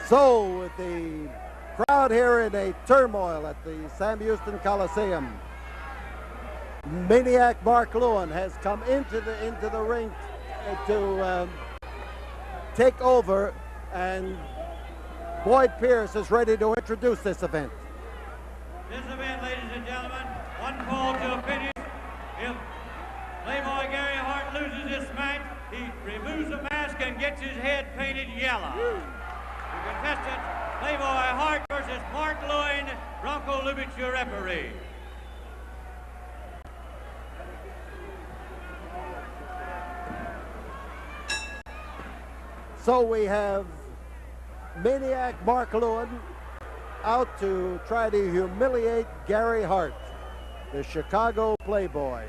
So with the crowd here in a turmoil at the Sam Houston Coliseum, Maniac Mark Lewin has come into the ring to take over, and Boyd Pierce is ready to introduce this event. This event, ladies and gentlemen, one fall to a finish. If Playboy Gary Hart loses this match, he removes the mask and gets his head painted yellow. The contestants, Playboy Hart versus Mark Lewin, Bronco Lubitsch, your referee. So we have Maniac Mark Lewin out to try to humiliate Gary Hart, the Chicago Playboy.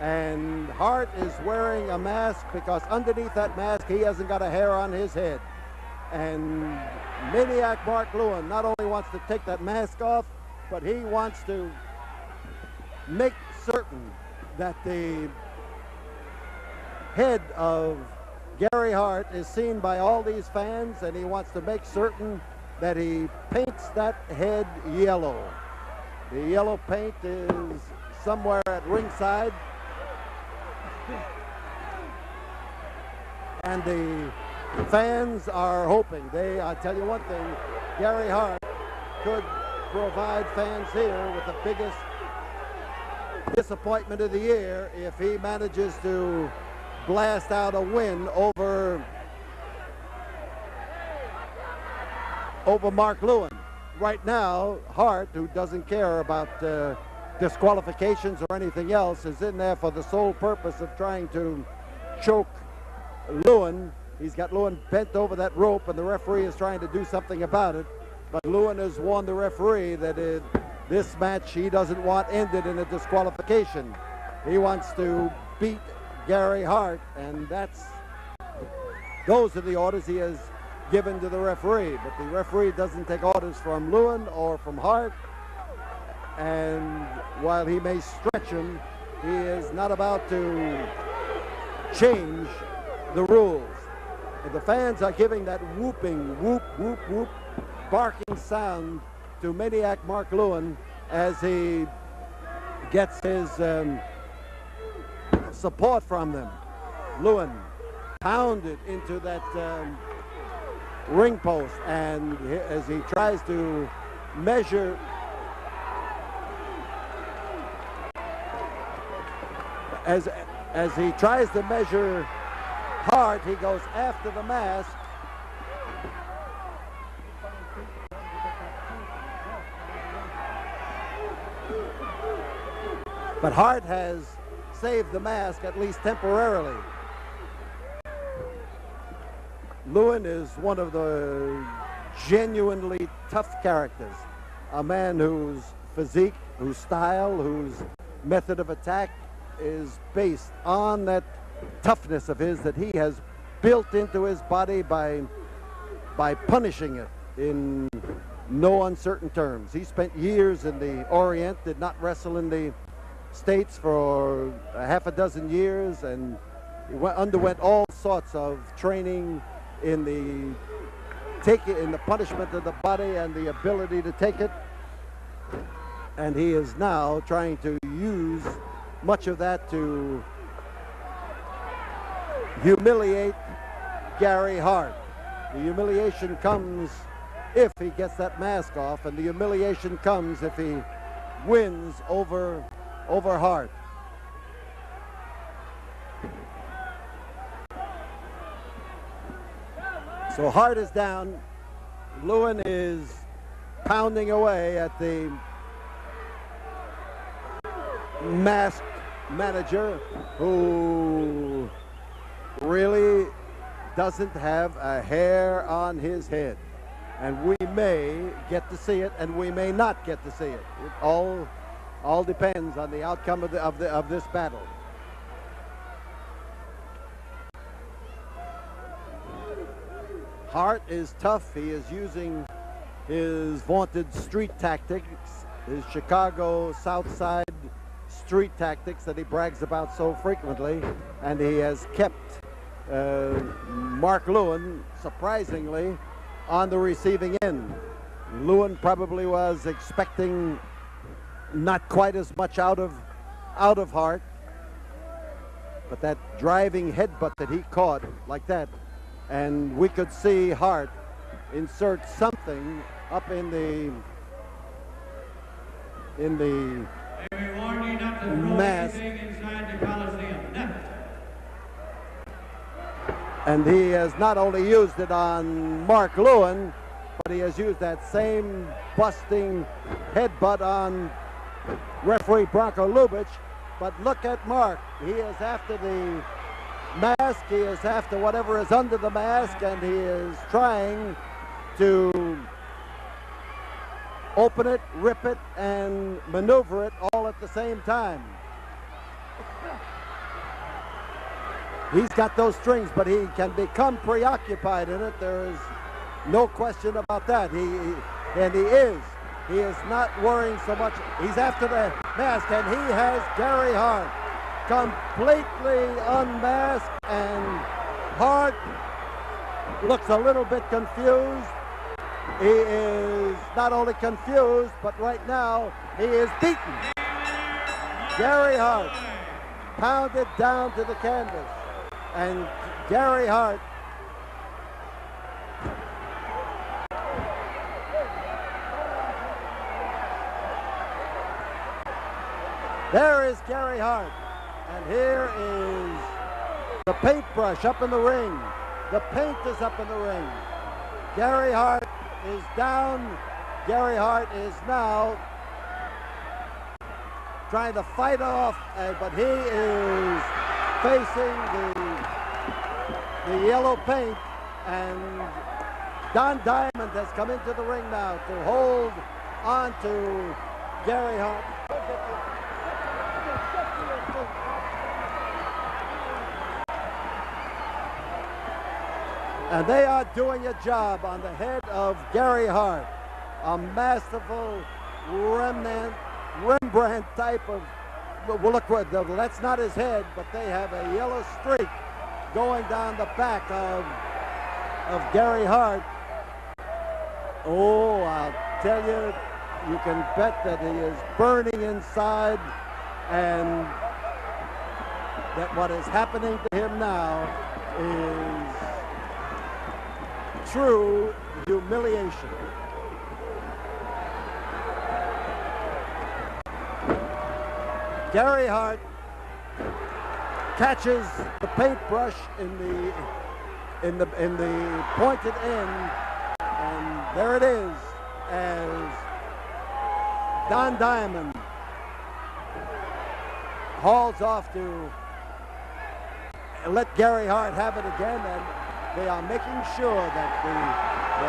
And Hart is wearing a mask because underneath that mask he hasn't got a hair on his head. And Maniac Mark Lewin not only wants to take that mask off, but he wants to make certain that the head of Gary Hart is seen by all these fans, and he wants to make certain that he paints that head yellow. The yellow paint is somewhere at ringside. And the fans are hoping. I tell you one thing, Gary Hart could provide fans here with the biggest disappointment of the year if he manages to blast out a win over Mark Lewin. Right now, Hart, who doesn't care about disqualifications or anything else, is in there for the sole purpose of trying to choke Lewin. He's got Lewin bent over that rope, and the referee is trying to do something about it. But Lewin has warned the referee that this match he doesn't want ended in a disqualification. He wants to beat Gary Hart, and those are the orders he has given to the referee. But the referee doesn't take orders from Lewin or from Hart, and while he may stretch him, he is not about to change the rules. And the fans are giving that whooping, whoop, whoop, whoop, barking sound to Maniac Mark Lewin as he gets his support from them. Lewin pounded into that ring post, and as he tries to measure as he tries to measure Hart, he goes after the mask. But Hart has saved the mask, at least temporarily. Lewin is one of the genuinely tough characters. A man whose physique, whose style, whose method of attack is based on that toughness of his that he has built into his body by punishing it in no uncertain terms. He spent years in the Orient, did not wrestle in the States for a half a dozen years, and he underwent all sorts of training in the punishment of the body and the ability to take it. And he is now trying to use much of that to humiliate Gary Hart. The humiliation comes if he gets that mask off, and the humiliation comes if he wins over Hart. So Hart is down. Lewin is pounding away at the masked manager, who really doesn't have a hair on his head. And we may get to see it, and we may not get to see it. It all depends on the outcome of this battle. Hart is tough. He is using his vaunted street tactics, his Chicago South Side street tactics that he brags about so frequently, and he has kept Mark Lewin, surprisingly, on the receiving end. Lewin probably was expecting not quite as much out of Hart, but that driving headbutt that he caught like that, and we could see Hart insert something up in the mask, and he has not only used it on Mark Lewin, but he has used that same busting headbutt on referee Bronco Lubitsch. But look at Mark. He is after the mask. He is after whatever is under the mask, and he is trying to open it, rip it, and maneuver it all at the same time. He's got those strings, but he can become preoccupied in it. There is no question about that. He is not worrying so much. He's after the mask, and he has Gary Hart completely unmasked, and Hart looks a little bit confused. He is not only confused, but right now he is beaten. Gary Hart pounded down to the canvas, and Gary Hart there is Gary Hart, and here is the paintbrush up in the ring. The paint is up in the ring. Gary Hart is down. Gary Hart is now trying to fight off, but he is facing the yellow paint, and Don Diamond has come into the ring now to hold on to Gary Hart. And they are doing a job on the head of Gary Hart, a masterful Rembrandt type of, well, look, that's not his head, but they have a yellow streak going down the back of Gary Hart. Oh, I'll tell you, you can bet that he is burning inside, and that what is happening to him now is true humiliation. Gary Hart catches the paintbrush in the pointed end, and there it is, as Don Diamond hauls off to let Gary Hart have it again, and they are making sure that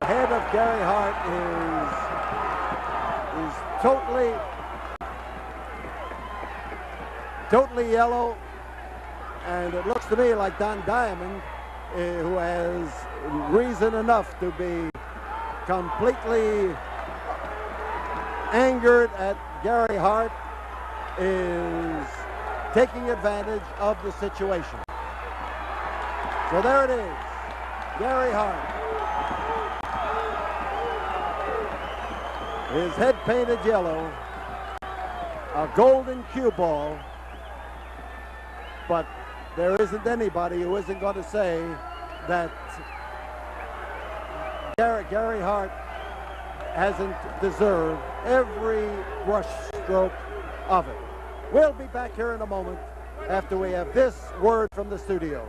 the head of Gary Hart is totally yellow, and it looks to me like Don Diamond, who has reason enough to be completely angered at Gary Hart, is taking advantage of the situation. So there it is. Gary Hart. His head painted yellow, a golden cue ball, but there isn't anybody who isn't going to say that Gary Hart hasn't deserved every brush stroke of it. We'll be back here in a moment after we have this word from the studio.